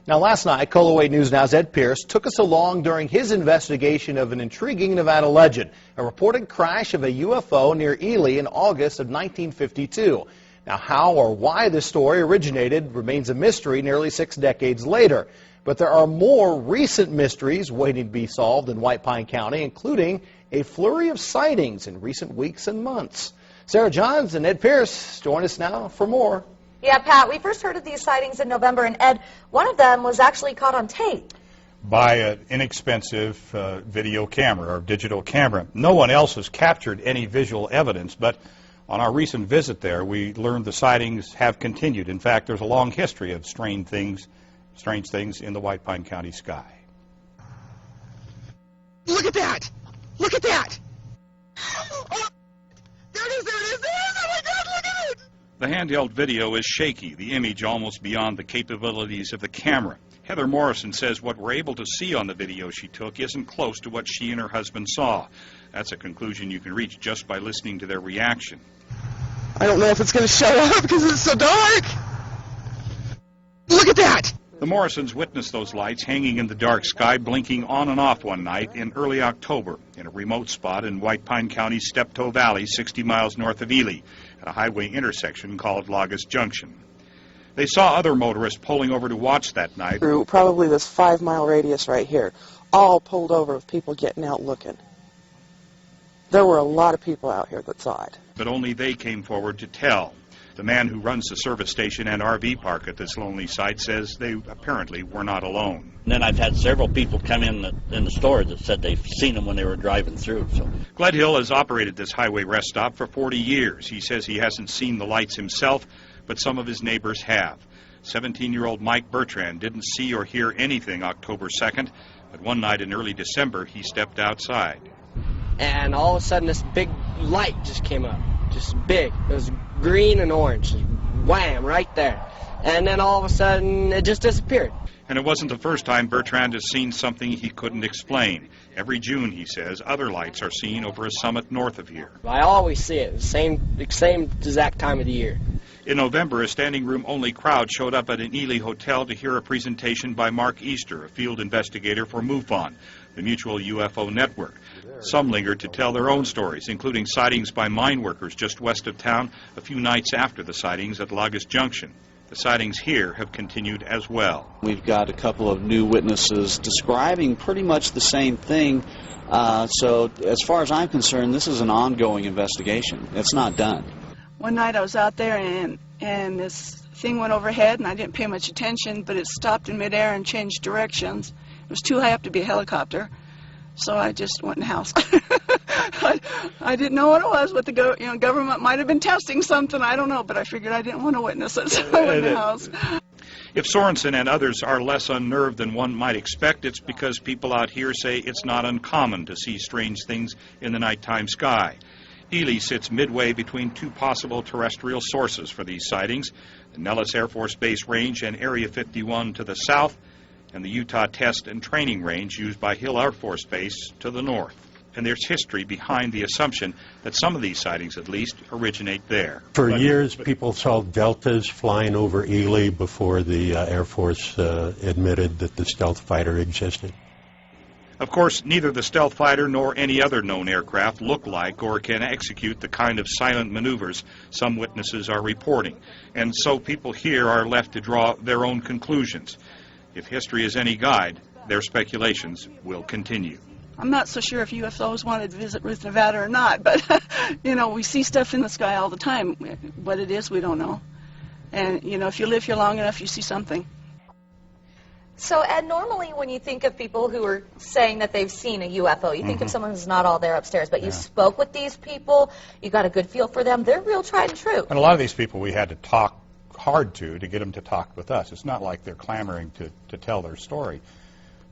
Now, last night, KOLO 8 News Now's Ed Pierce took us along during his investigation of an intriguing Nevada legend, a reported crash of a UFO near Ely in August of 1952. Now, how or why this story originated remains a mystery nearly 6 decades later. But there are more recent mysteries waiting to be solved in White Pine County, including a flurry of sightings in recent weeks and months. Sarah Johns and Ed Pierce join us now for more. Yeah, Pat, we first heard of these sightings in November, and Ed, one of them was actually caught on tape. By an inexpensive video camera or digital camera. No one else has captured any visual evidence, but on our recent visit there, we learned the sightings have continued. In fact, there's a long history of strange things in the White Pine County sky. Look at that! Look at that! Oh, there it is, there it is, there it is! Oh my God, look at it! The handheld video is shaky, the image almost beyond the capabilities of the camera. Heather Morrison says what we're able to see on the video she took isn't close to what she and her husband saw. That's a conclusion you can reach just by listening to their reaction. I don't know if it's going to show up because it's so dark. Look at that! The Morrisons witnessed those lights hanging in the dark sky, blinking on and off one night in early October in a remote spot in White Pine County's Steptoe Valley, 60 miles north of Ely, at a highway intersection called Laugus Junction. They saw other motorists pulling over to watch that night. Through probably this 5-mile radius right here, all pulled over with people getting out looking. There were a lot of people out here that saw it. But only they came forward to tell. The man who runs the service station and RV park at this lonely site says they apparently were not alone. And then I've had several people come in the store that said they've seen them when they were driving through. So Gledhill has operated this highway rest stop for 40 years. He says he hasn't seen the lights himself, but some of his neighbors have. 17-year-old Mike Bertrand didn't see or hear anything October 2nd, but one night in early December he stepped outside. And all of a sudden this big light just came up, just big. It was green and orange, just wham, right there. And then all of a sudden it just disappeared. And it wasn't the first time Bertrand has seen something he couldn't explain. Every June, he says, other lights are seen over a summit north of here. I always see it, the same exact time of the year. In November, a standing room only crowd showed up at an Ely hotel to hear a presentation by Mark Easter, a field investigator for MUFON, the Mutual UFO Network. Some lingered to tell their own stories, including sightings by mine workers just west of town a few nights after the sightings at Laugus Junction. The sightings here have continued as well. We've got a couple of new witnesses describing pretty much the same thing. So as far as I'm concerned, this is an ongoing investigation. It's not done. One night I was out there and this thing went overhead and I didn't pay much attention, but it stopped in midair and changed directions. It was too high up to be a helicopter, so I just went in the house. I didn't know what it was, but the government might have been testing something, I don't know, but I figured I didn't want to witness it, so I went in the house. If Sorensen and others are less unnerved than one might expect, it's because people out here say it's not uncommon to see strange things in the nighttime sky. Ely sits midway between two possible terrestrial sources for these sightings, the Nellis Air Force Base Range and Area 51 to the south, and the Utah Test and Training Range used by Hill Air Force Base to the north. And there's history behind the assumption that some of these sightings, at least, originate there. For years, people saw deltas flying over Ely before the Air Force admitted that the stealth fighter existed. Of course, neither the stealth fighter nor any other known aircraft look like or can execute the kind of silent maneuvers some witnesses are reporting. And so people here are left to draw their own conclusions. If history is any guide, their speculations will continue. I'm not so sure if UFOs wanted to visit Ruth, Nevada or not, but, we see stuff in the sky all the time. What it is, we don't know. And, if you live here long enough, you see something. So, Ed, normally when you think of people who are saying that they've seen a UFO, you think of someone who's not all there upstairs, but you spoke with these people, you got a good feel for them, they're real tried and true. And a lot of these people we had to talk hard to get them to talk with us. It's not like they're clamoring to tell their story.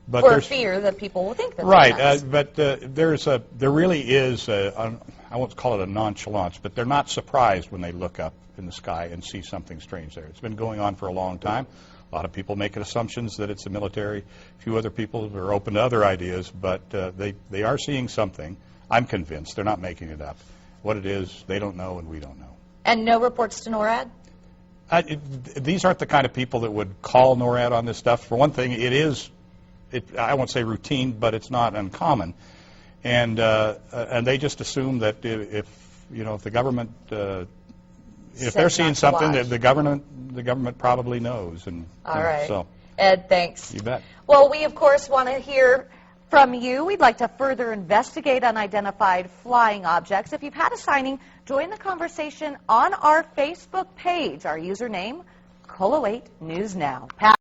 But for fear that people will think that right, but there really is, I won't call it a nonchalance, but they're not surprised when they look up in the sky and see something strange there. It's been going on for a long time. A lot of people make assumptions that it's the military. A few other people are open to other ideas, but they are seeing something. I'm convinced. They're not making it up. What it is, they don't know and we don't know. And no reports to NORAD? These aren't the kind of people that would call NORAD on this stuff. For one thing, I won't say routine, but it's not uncommon. And they just assume that if the government, if they're seeing something, that the government probably knows. And all right. So, Ed, thanks. You bet. Well, we of course want to hear from you. We'd like to further investigate unidentified flying objects. If you've had a sighting, join the conversation on our Facebook page. Our username, KOLO8 News Now.